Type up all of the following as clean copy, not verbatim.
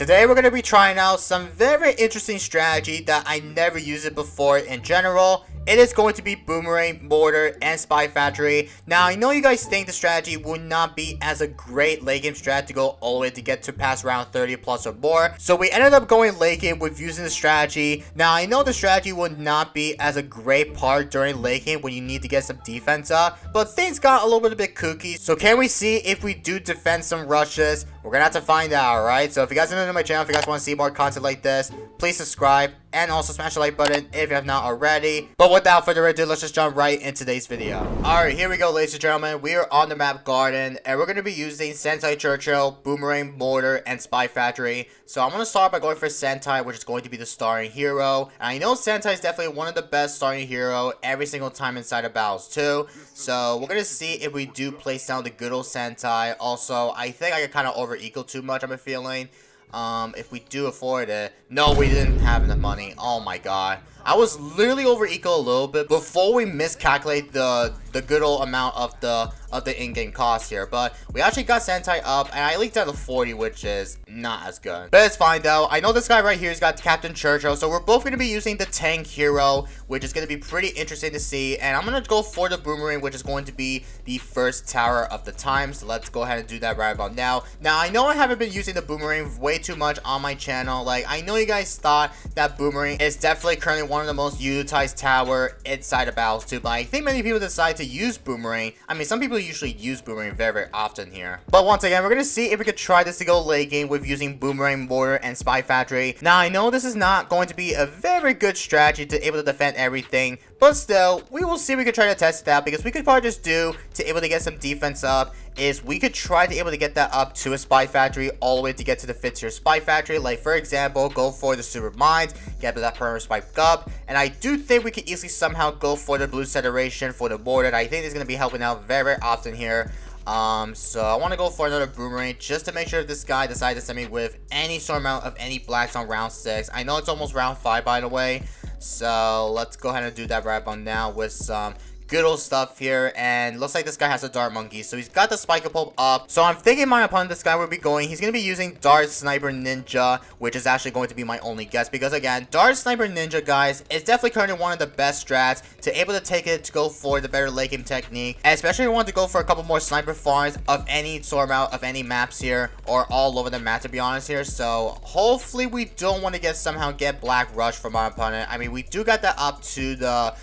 Today we're going to be trying out some very interesting strategy that I never used it before in general. It is going to be Boomerang, Mortar, and Spy Factory. Now, I know you guys think the strategy would not be as a great late game strat to go all the way to get to past round 30 plus or more. So we ended up going late game with using the strategy. Now, I know the strategy would not be as a great part during late game when you need to get some defense up, but things got a little bit kooky. So can we see if we do defend some rushes? We're gonna have to find out, alright? So if you guys are new to my channel, if you guys want to see more content like this, please subscribe and also smash the like button if you have not already. But without further ado, let's just jump right into today's video. Alright, here we go, ladies and gentlemen. We are on the map Garden, and we're going to be using Sentai Churchill, Boomerang, Mortar, and Spy Factory. So I'm going to start by going for Sentai, which is going to be the starting hero. And I know Sentai is definitely one of the best starting hero every single time inside of battles too. So we're going to see if we do place down the good old Sentai. Also, I think I could kind of over-equal too much, I'm feeling. If we do afford it. No, we didn't have enough money. Oh my god. I was literally over equal a little bit before we miscalculate the good old amount of the in-game cost here. But we actually got Sentai up, and I leaked down to 40, which is not as good. But it's fine though. I know this guy right here has got Captain Churchill, so we're both going to be using the tank hero, which is going to be pretty interesting to see. And I'm going to go for the Boomerang, which is going to be the first tower of the time. So let's go ahead and do that right about now. Now, I know I haven't been using the Boomerang way too much on my channel. Like, I know you guys thought that Boomerang is definitely currently one of the most utilized tower inside of battles too, but I think many people decide to use Boomerang. I mean, some people usually use Boomerang very often here. But once again, we're going to see if we could try this to go late game with using Boomerang, Mortar, and Spy Factory. Now, I know this is not going to be a very good strategy to able to defend everything, but still, we will see if we could try to test it out, because we could probably just do to able to get some defense up is we could try to able to get that up to a Spy Factory all the way to get to the 5th tier Spy Factory. Like, for example, go for the Super Mines, get that permanent spike up, and I do think we could easily somehow go for the Blue Federation for the Mortar. I think it's going to be helping out very often here. So I want to go for another Boomerang just to make sure if this guy decides to send me with any sort of amount of any blacks on round 6. I know it's almost round 5, by the way, so let's go ahead and do that right about now with some good old stuff here. And looks like this guy has a Dart Monkey, so he's got the Spike Pulp up. So I'm thinking my opponent, this guy will be going, he's going to be using Dart Sniper Ninja, which is actually going to be my only guess, because again, Dart Sniper Ninja, guys, is definitely currently one of the best strats to able to take it to go for the better late game technique, and especially if you want to go for a couple more sniper farms of any sort amount of any maps here, or all over the map, to be honest here. So hopefully we don't want to get Black Rush from our opponent. I mean, we do got that up to the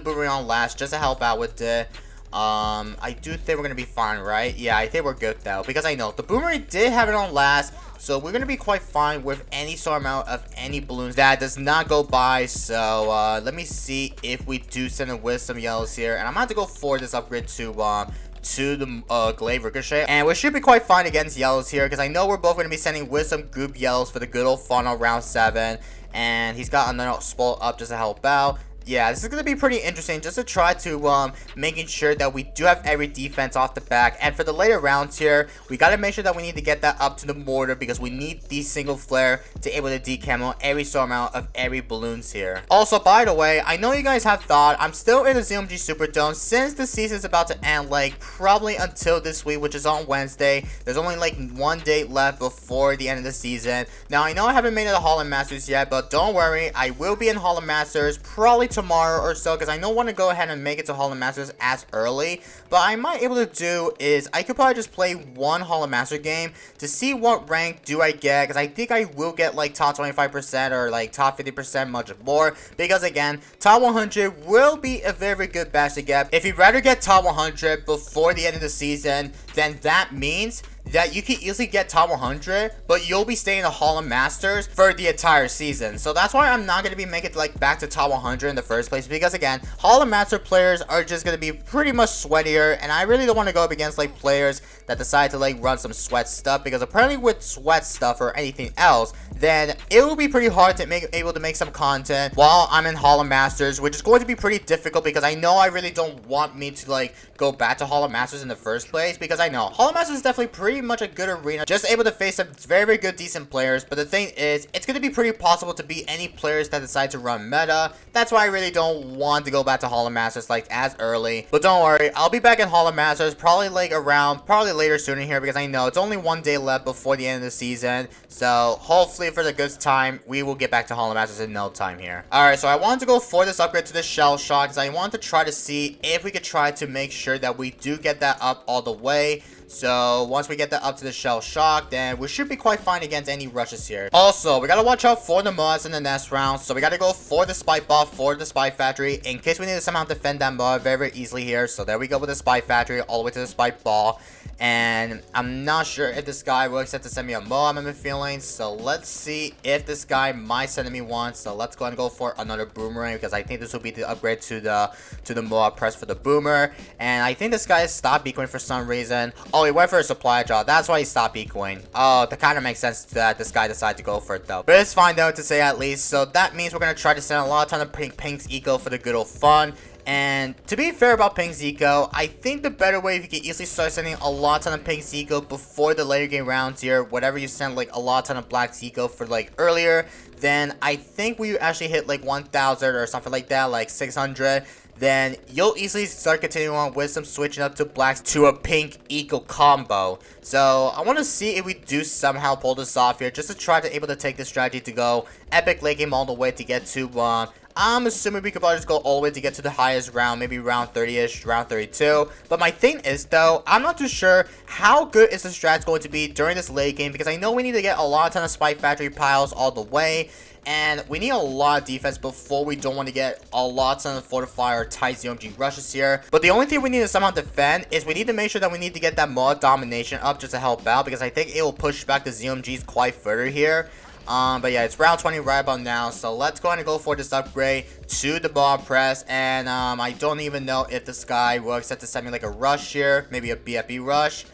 Boomerang on last just to help out with it. I do think we're gonna be fine, right? Yeah, I think we're good though, because I know the Boomerang did have it on last, so we're gonna be quite fine with any sort of amount of any balloons that does not go by. So let me see if we do send it with some yellows here, and I'm gonna have to go for this upgrade to the Glaive Ricochet, and we should be quite fine against yellows here, because I know we're both going to be sending with some group yellows for the good old fun on round 7, and he's got another spoil up just to help out. Yeah, this is going to be pretty interesting just to try to making sure that we do have every defense off the back. And for the later rounds here, we got to make sure that we need to get that up to the Mortar, because we need the single flare to able to decamo every sort amount of every balloons here. Also, by the way, I know you guys have thought I'm still in the ZMG Superdome since the season is about to end, like probably until this week, which is on Wednesday. There's only like one date left before the end of the season. Now, I know I haven't made it to Holland Masters yet, but don't worry, I will be in Holland Masters probably tomorrow or so, because I don't want to go ahead and make it to Holland Masters as early. But I might able to do is I could probably just play one Holland Master game to see what rank do I get, because I think I will get like top 25% or like top 50% much more, because again, top 100 will be a very good batch to get. If you'd rather get top 100 before the end of the season, then that means that you can easily get top 100, but you'll be staying in the Holland Masters for the entire season. So that's why I'm not going to be making it like back to top 100 in the first place, because again, Holland Master players are just going to be pretty much sweatier, and I really don't want to go up against like players that decide to like run some sweat stuff, because apparently with sweat stuff or anything else, then it will be pretty hard to able to make some content while I'm in Holland Masters, which is going to be pretty difficult, because I know I really don't want me to like go back to Holland Masters in the first place, because I know Holland Masters is definitely pretty pretty much a good arena, just able to face some very good decent players. But the thing is, it's going to be pretty possible to beat any players that decide to run meta. That's why I really don't want to go back to Hollow Masters like as early. But don't worry, I'll be back in Hollow Masters probably like around, probably later soon in here, because I know it's only one day left before the end of the season. So hopefully for the good time, we will get back to Hollow Masters in no time here. Alright, so I wanted to go for this upgrade to the Shell Shock, because I wanted to try to see if we could try to make sure that we do get that up all the way. So once we get that up to the Shell Shock, then we should be quite fine against any rushes here. Also, we gotta watch out for the mods in the next round. So we gotta go for the Spy Buff for the Spy Factory in case we need to somehow defend that mod very easily here. So there we go with the Spy Factory all the way to the Spy Ball. And I'm not sure if this guy will accept to send me a mod, I'm feeling. So let's see if this guy might send me one. So let's go and go for another Boomerang, because I think this will be the upgrade to the mod press for the Boomer. And I think this guy stopped ecoing for some reason. Oh, he went for a supply drop. That's why he stopped ecoing. Oh, that kind of makes sense that this guy decided to go for it though. But it's fine though, to say at least. So that means we're going to try to send a lot of time to Pink's eco for the good old fun. And to be fair about Pink's eco, I think the better way, if you can easily start sending a lot ton of Pink's eco before the later game rounds here, whatever you send like a lot ton of Black's eco for like earlier, then I think we actually hit like 1,000 or something like that, like 600. Then you'll easily start continuing on with some switching up to Blacks to a Pink eco combo. So I want to see if we do somehow pull this off here, just to try to able to take this strategy to go epic late game all the way to get to I'm assuming we could probably just go all the way to get to the highest round, maybe round 30-ish, round 32. But my thing is, though, I'm not too sure how good is the strat going to be during this late game, because I know we need to get a lot of ton of Spy Factory piles all the way. And we need a lot of defense before we don't want to get a lot of fortify or tight ZMG rushes here. But the only thing we need to somehow defend is we need to make sure that we need to get that mod domination up just to help out, because I think it will push back the ZMGs quite further here. But yeah, it's round 20 right about now, so let's go ahead and go for this upgrade to the ball press. And I don't even know if this guy will accept to send me like a rush here, maybe a BFB rush.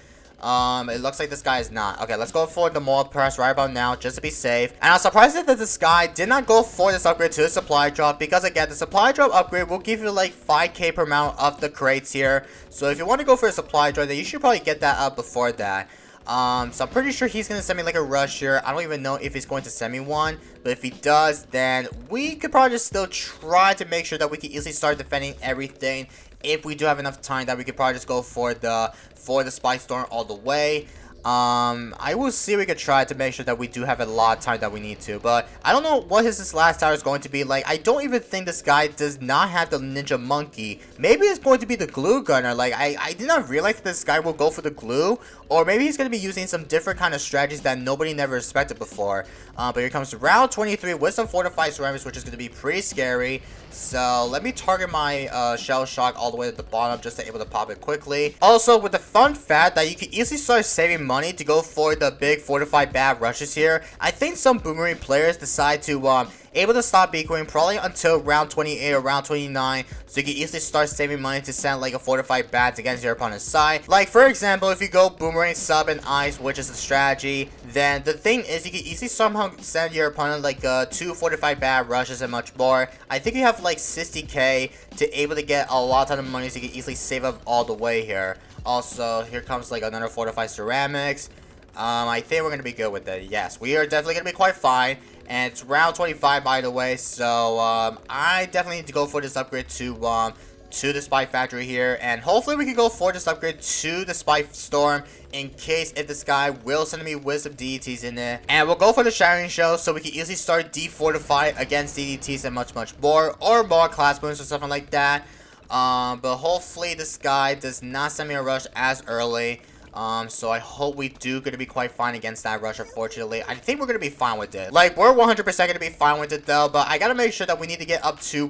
It looks like this guy is not. Okay, let's go for the more press right about now, just to be safe. And I'm surprised that this guy did not go for this upgrade to the supply drop, because again, the supply drop upgrade will give you like 5k per mount of the crates here. So if you want to go for a supply drop, then you should probably get that up before that. So I'm pretty sure he's gonna send me like a rush here. I don't even know if he's going to send me one, but if he does, then we could probably just still try to make sure that we can easily start defending everything. If we do have enough time, that we could probably just go for the Spy Storm all the way. I will see if we could try to make sure that we do have a lot of time that we need to, but I don't know what his last tower is going to be. Like, I don't even think this guy does not have the Ninja Monkey. Maybe it's going to be the Glue Gunner. Like, I did not realize that this guy will go for the glue, or maybe he's going to be using some different kind of strategies that nobody never expected before. But here comes round 23 with some Fortified Ceramics, which is going to be pretty scary. So let me target my Shell Shock all the way to the bottom, just to able to pop it quickly. Also, with the fun fact that you can easily start saving money to go for the big fortified bad rushes here, I think some Boomerang players decide to able to stop ecoing probably until round 28 or round 29, so you can easily start saving money to send like a fortified bats against your opponent's side. Like for example, if you go Boomerang, Sub, and Ice, which is a strategy, then the thing is you can easily somehow send your opponent like 2 fortified bad rushes and much more. I think you have like 60k to able to get a lot of money, so you can easily save up all the way here. Also, here comes like another fortified ceramics. I think we're going to be good with it. Yes, we are definitely going to be quite fine. And it's round 25, by the way. So, I definitely need to go for this upgrade to the Spy Factory here. And hopefully we can go for this upgrade to the Spy Storm, in case if this guy will send me with some DDTs in it. And we'll go for the Shattering Show, so we can easily start defortify against DDTs and much more. Or more class booms or something like that. But hopefully this guy does not send me a rush as early. So I hope we do gonna be quite fine against that rush. Unfortunately, I think we're gonna be fine with it. Like, we're 100% gonna be fine with it though, but I gotta make sure that we need to get up to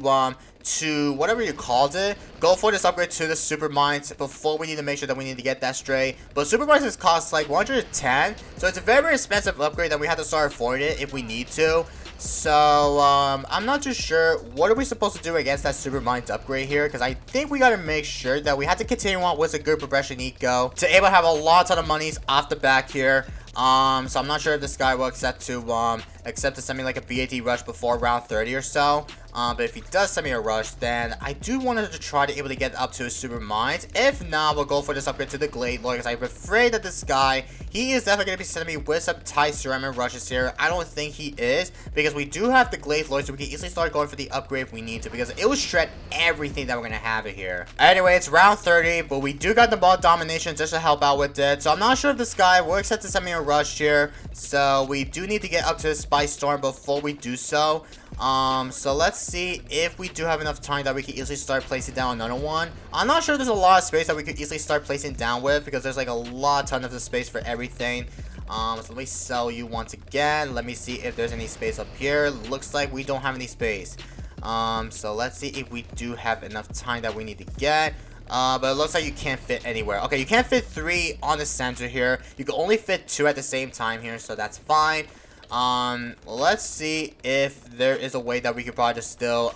whatever you called it. Go for this upgrade to the Super Mines before we need to make sure that we need to get that straight. But Super Mines costs like 110, so it's a very expensive upgrade that we have to start affording it if we need to. So, I'm not too sure what are we supposed to do against that Super Mines upgrade here, because I think we gotta make sure that we have to continue on with a good progression eco to able to have a lot of monies off the back here. So I'm not sure if this guy will accept to except to send me like a BAT rush before round 30 or so. But if he does send me a rush, then I do want to try to able to get up to his super mines. If not, we'll go for this upgrade to the Glade Lord, because I'm afraid that this guy, he is definitely going to be sending me with some tight ceramic rushes here. I don't think he is, because we do have the Glade Lord, so we can easily start going for the upgrade if we need to, because it will shred everything that we're going to have it here. Anyway, it's round 30, but we do got the ball domination just to help out with it. So I'm not sure if this guy will accept to send me a rush here. So we do need to get up to the Spice Storm before we do so. So let's see if we do have enough time that we can easily start placing down another one. I'm not sure there's a lot of space that we could easily start placing down with, because there's like a ton of the space for everything. So let me sell you once again. Let me see if there's any space up here. Looks like we don't have any space. So let's see if we do have enough time that we need to get. But it looks like you can't fit anywhere. Okay, you can't fit 3 on the center here. You can only fit 2 at the same time here, so that's fine. Let's see if there is a way that we could probably just still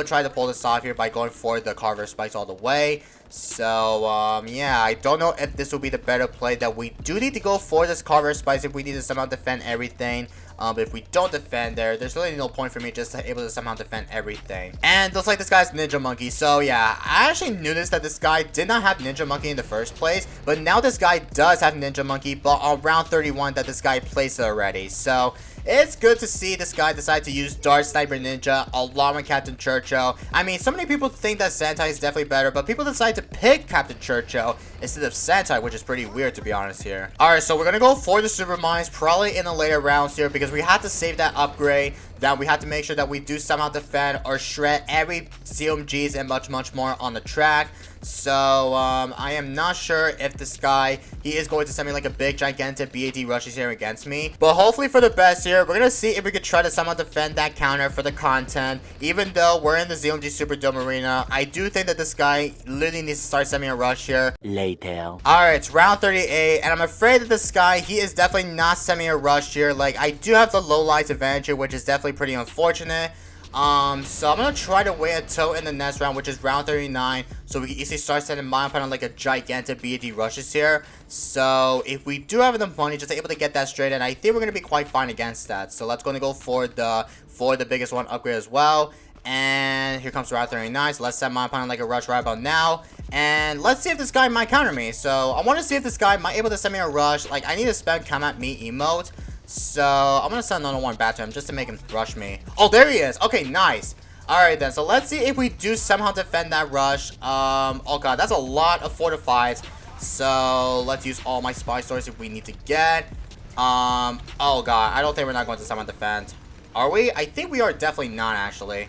try to pull this off here by going for the Carver Spikes all the way. So, yeah, I don't know if this will be the better play. That we do need to go for this Carver Spikes if we need to somehow defend everything. But if we don't defend there's really no point for me just to able to somehow defend everything. And looks like this guy's Ninja Monkey. So yeah, I actually noticed that this guy did not have Ninja Monkey in the first place, but now this guy does have Ninja Monkey, but on round 31 that this guy placed it already. So it's good to see this guy decide to use Dart Sniper Ninja along with Captain Churchill. I mean, so many people think that Sentai is definitely better, but people decide to pick Captain Churchill instead of Sentai, which is pretty weird to be honest here. Alright, so we're gonna go for the Super Mines probably in the later rounds here, because we have to save that upgrade. Then we have to make sure that we do somehow defend or shred every CMGs and much more on the track. So, I am not sure if this guy, he is going to send me like a big gigantic BAD rushes here against me. But hopefully for the best here, we're going to see if we could try to somehow defend that counter for the content. Even though we're in the ZMG Super Dome Arena, I do think that this guy literally needs to start sending me a rush here. Later. Alright, it's round 38, and I'm afraid that this guy, he is definitely not sending me a rush here. Like, I do have the low lights advantage here, which is definitely pretty unfortunate. So I'm gonna try to wait until in the next round, which is round 39, so we can easily start sending my opponent like a gigantic BAD rushes here. So if we do have enough money just able to get that straight, and I think we're gonna be quite fine against that. So let's go for the biggest one upgrade as well. And here comes round 39, so let's send my opponent like a rush right about now. And let's see if this guy might counter me. So I want to see if this guy might able to send me a rush. Like, I need to spam come at me emote. So I'm gonna send another one back to him just to make him rush me. Oh, there he is. Okay, nice. Alright then, so let's see if we do somehow defend that rush. Oh god, that's a lot of fortifieds. So let's use all my spy stores if we need to get. Oh god, I don't think we're not going to somehow defend. Are we? I think we are definitely not actually.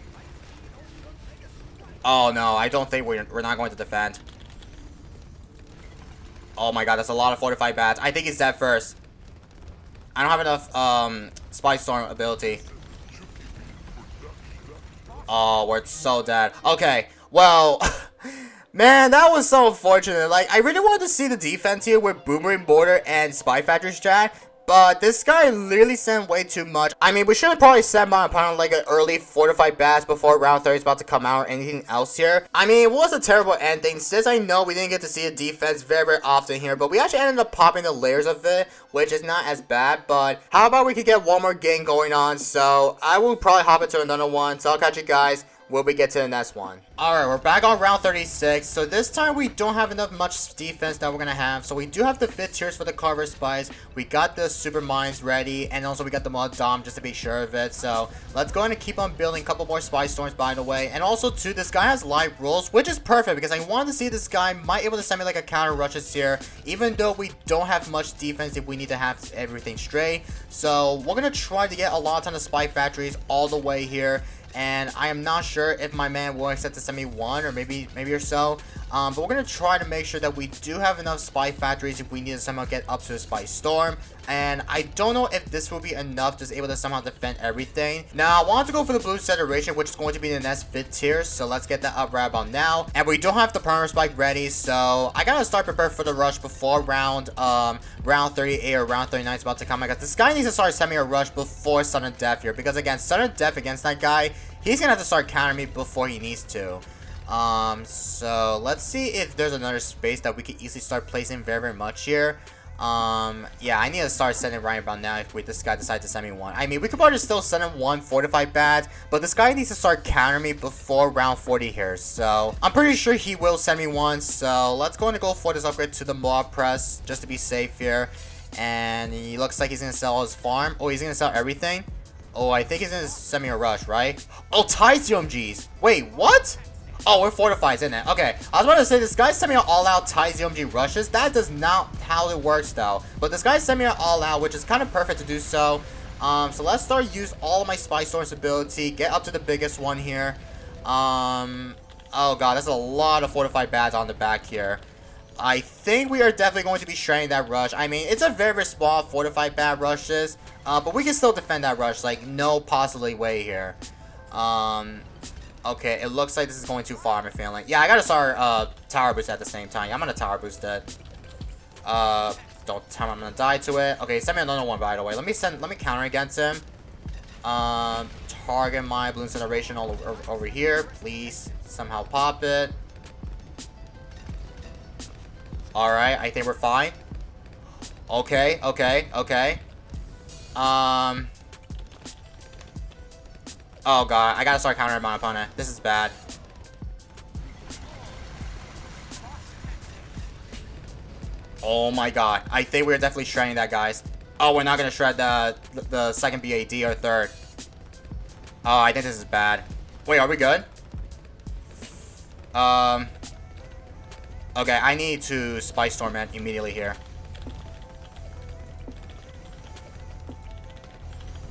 Oh no, I don't think we're not going to defend. Oh my god, that's a lot of fortified bats. I think he's dead first. I don't have enough Spy Storm ability. Oh, we're so dead. Okay, well, man, that was so unfortunate. Like, I really wanted to see the defense here with Boomer and Border and Spy Factory strat. But this guy literally sent way too much. I mean, we should have probably sent my opponent like an early fortified bass before round 30 is about to come out or anything else here. I mean, it was a terrible ending. Since I know we didn't get to see a defense very often here, but we actually ended up popping the layers of it, which is not as bad. But how about we could get one more game going on? So I will probably hop into another one. So I'll catch you guys when we get to the next one. Alright, we're back on round 36. So this time we don't have enough much defense that we're gonna have. So we do have the 5th tiers for the Carver Spies. We got the Super Mines ready. And also we got the Mod Dom just to be sure of it. So let's go ahead and keep on building a couple more Spy Storms by the way. And also too, this guy has live rules, which is perfect because I wanted to see this guy might able to send me like a counter rushes here. Even though we don't have much defense if we need to have everything straight. So we're gonna try to get a lot of Spy Factories all the way here. And I am not sure if my man will accept to send me one or maybe or so. But we're going to try to make sure that we do have enough Spy Factories if we need to somehow get up to a Spy Storm. And I don't know if this will be enough to be able to somehow defend everything. Now, I want to go for the Bloons Federation, which is going to be the next 5th tier. So let's get that up right about now. And we don't have the Boomer-Spac ready. So I got to start preparing for the rush before round 38 or round 39 is about to come. Because this guy needs to start sending me a rush before Sudden Death here. Because again, Sudden Death against that guy, he's going to have to start countering me before he needs to. So let's see if there's another space that we can easily start placing very much here. Yeah, I need to start sending right about now if this guy decides to send me one. I mean, we could probably still send him one fortified badge, but this guy needs to start countering me before round 40 here. So, I'm pretty sure he will send me one. So, let's go for this upgrade to the mob press, just to be safe here. And he looks like he's going to sell his farm. Oh, he's going to sell everything? Oh, I think he's going to send me a rush, right? Oh, Tides UMGs. Wait, what? Oh, we're fortified, isn't it? Okay, I was about to say, this guy's sending me an all-out Tides UMG rushes. That does not how it works, though. But this guy's sending me an all-out, which is kind of perfect to do so. So let's start use all of my Spy Storm's ability. Get up to the biggest one here. Oh, God, there's a lot of fortified bads on the back here. I think we are definitely going to be shredding that rush. I mean, it's a very, very small fortified bad rushes. But we can still defend that rush. Like, no possibly way here. Okay, it looks like this is going too far, I'm feeling. Yeah, I gotta start tower boost at the same time. I'm gonna tower boost it. Don't tell me I'm gonna die to it. Okay, send me another one, by the way. Let me counter against him. Target my Bloons generation all over here. Please somehow pop it. Alright, I think we're fine. Okay. Oh, God. I gotta start countering my opponent. This is bad. Oh, my God. I think we're definitely shredding that, guys. Oh, we're not gonna shred the second BAD or third. Oh, I think this is bad. Wait, are we good? Okay, I need to Spy Storm it immediately here.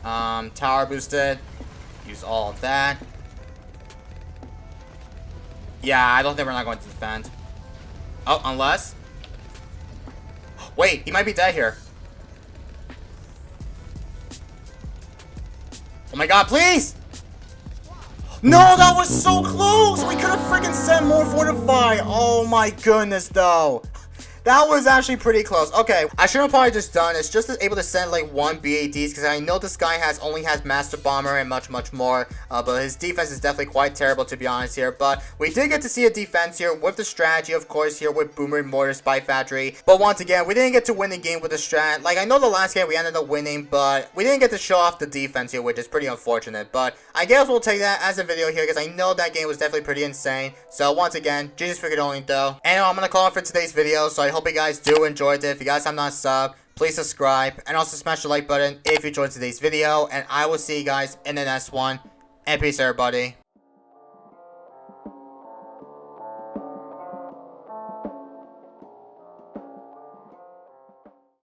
Tower boosted. Use all of that. Yeah, I don't think we're not going to defend. Oh, unless... Wait, he might be dead here. Oh my God, please! No, that was so close! We could have freaking sent more fortify. Oh my goodness, though. That was actually pretty close. Okay, I should have probably just done is just able to send like one BADs because I know this guy only has Master Bomber and much more. But his defense is definitely quite terrible, to be honest here. But we did get to see a defense here with the strategy, of course, here with Boomer, Mortar, Spy Factory. But once again, we didn't get to win the game with the strat. Like, I know the last game we ended up winning, but we didn't get to show off the defense here, which is pretty unfortunate. But I guess we'll take that as a video here because I know that game was definitely pretty insane. So once again, Jesus freaking only though. Anyway, I'm gonna call it for today's video. So I hope you guys do enjoy it. If you guys have not subbed, please subscribe and also smash the like button if you enjoyed today's video. And I will see you guys in the next one. And peace, everybody.